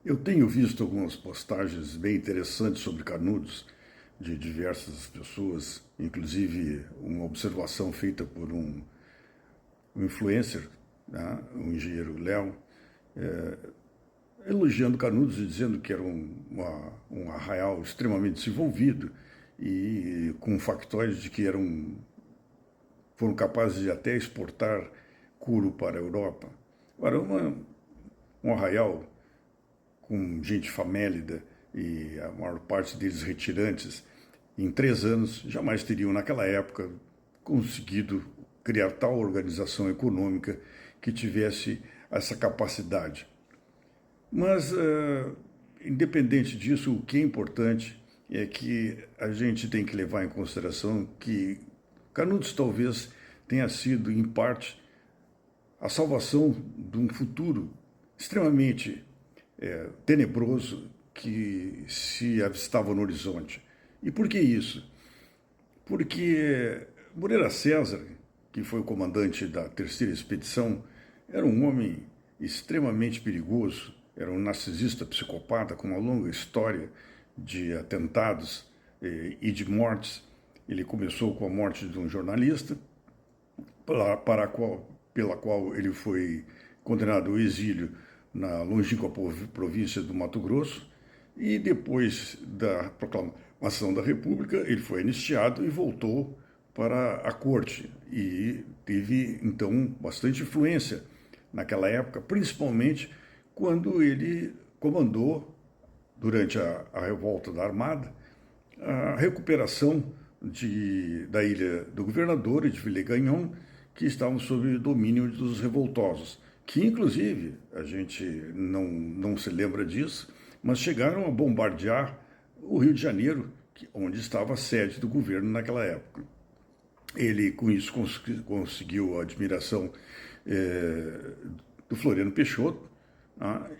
Eu tenho visto algumas postagens bem interessantes sobre Canudos, de diversas pessoas, inclusive uma observação feita por um influencer, né, um engenheiro Léo, elogiando Canudos e dizendo que era um arraial extremamente desenvolvido e com factóides de que foram capazes de até exportar couro para a Europa. Agora, um arraial com gente famélida e a maior parte deles retirantes, em 3 anos jamais teriam, naquela época, conseguido criar tal organização econômica que tivesse essa capacidade. Mas, independente disso, o que é importante é que a gente tem que levar em consideração que Canudos talvez tenha sido, em parte, a salvação de um futuro extremamente tenebroso que se avistava no horizonte. E por que isso? Porque Moreira César, que foi o comandante da terceira expedição, era um homem extremamente perigoso, era um narcisista psicopata com uma longa história de atentados e de mortes. Ele começou com a morte de um jornalista, pela qual ele foi condenado ao exílio na longínqua província do Mato Grosso, e depois da proclamação da República, ele foi anistiado e voltou para a corte, e teve, então, bastante influência naquela época, principalmente quando ele comandou, durante a revolta da Armada, a recuperação da ilha do Governador e de Villegagnon, que estavam sob domínio dos revoltosos, que inclusive, a gente não se lembra disso, mas chegaram a bombardear o Rio de Janeiro, onde estava a sede do governo naquela época. Ele, com isso, conseguiu a admiração do Floriano Peixoto,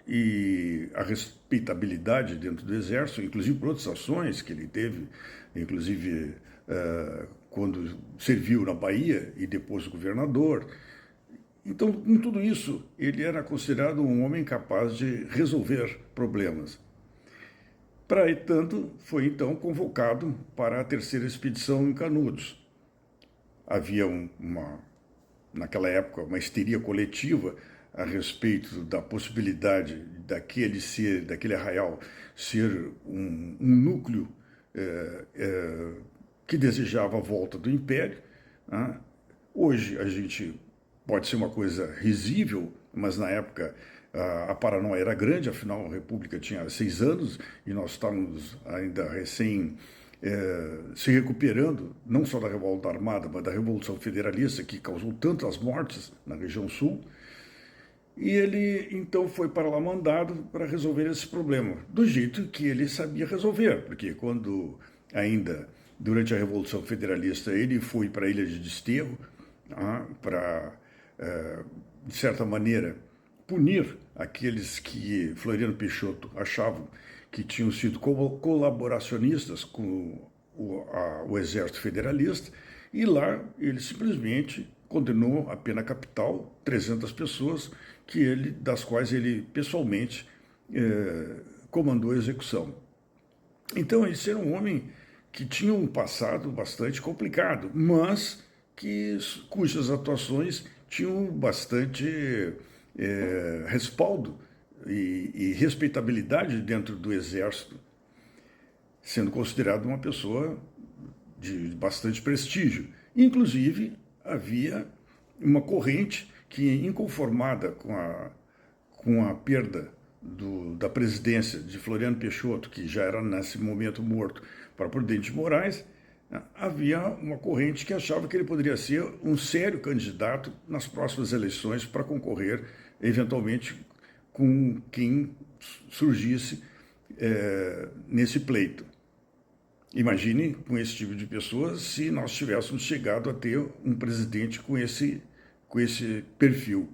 e a respeitabilidade dentro do Exército, inclusive por outras ações que ele teve, inclusive quando serviu na Bahia e depois governador. Então, em tudo isso, ele era considerado um homem capaz de resolver problemas. Para tanto, foi então convocado para a terceira expedição em Canudos. Havia naquela época, uma histeria coletiva a respeito da possibilidade daquele arraial ser um núcleo que desejava a volta do Império. Né? Hoje a gente pode ser uma coisa risível, mas na época a paranoia era grande, afinal a República tinha 6 anos e nós estávamos ainda recém se recuperando, não só da revolta armada, mas da Revolução Federalista, que causou tantas mortes na região sul. E ele, então, foi para lá mandado para resolver esse problema, do jeito que ele sabia resolver, porque quando, ainda durante a Revolução Federalista, ele foi para a Ilha de Desterro, para, de certa maneira, punir aqueles que Floriano Peixoto achavam que tinham sido colaboracionistas com o Exército Federalista, e lá ele simplesmente condenou a pena capital 300 pessoas, das quais ele pessoalmente comandou a execução. Então, esse era um homem que tinha um passado bastante complicado, mas cujas atuações tinham bastante respaldo e respeitabilidade dentro do Exército, sendo considerado uma pessoa de bastante prestígio. Inclusive, havia uma corrente que, inconformada com a perda da presidência de Floriano Peixoto, que já era nesse momento morto, para Prudente de Moraes, havia uma corrente que achava que ele poderia ser um sério candidato nas próximas eleições para concorrer, eventualmente, com quem surgisse nesse pleito. Imagine, com esse tipo de pessoas, se nós tivéssemos chegado a ter um presidente com esse perfil.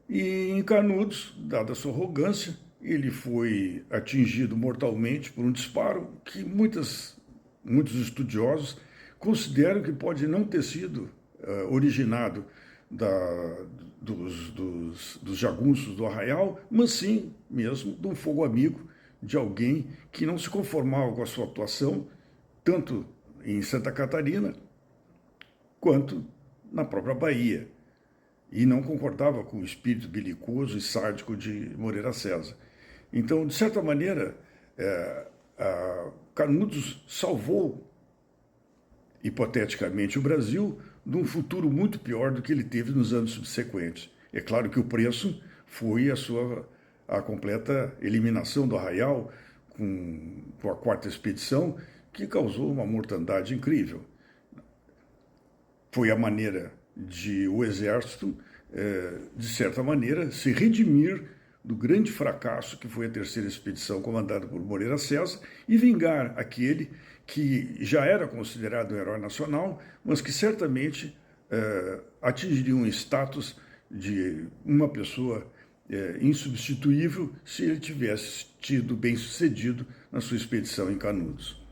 E em Canudos, dada a sua arrogância, ele foi atingido mortalmente por um disparo que muitos estudiosos consideram que pode não ter sido originado dos jagunços do Arraial, mas sim mesmo de um fogo amigo, de alguém que não se conformava com a sua atuação, tanto em Santa Catarina quanto na própria Bahia, e não concordava com o espírito belicoso e sádico de Moreira César. Então, de certa maneira, Canudos salvou, hipoteticamente, o Brasil de um futuro muito pior do que ele teve nos anos subsequentes. É claro que o preço foi a completa eliminação do Arraial com a quarta expedição, que causou uma mortandade incrível. Foi a maneira de o exército, de certa maneira, se redimir do grande fracasso que foi a terceira expedição comandada por Moreira César e vingar aquele que já era considerado um herói nacional, mas que certamente atingiria um status de uma pessoa insubstituível se ele tivesse tido bem-sucedido na sua expedição em Canudos.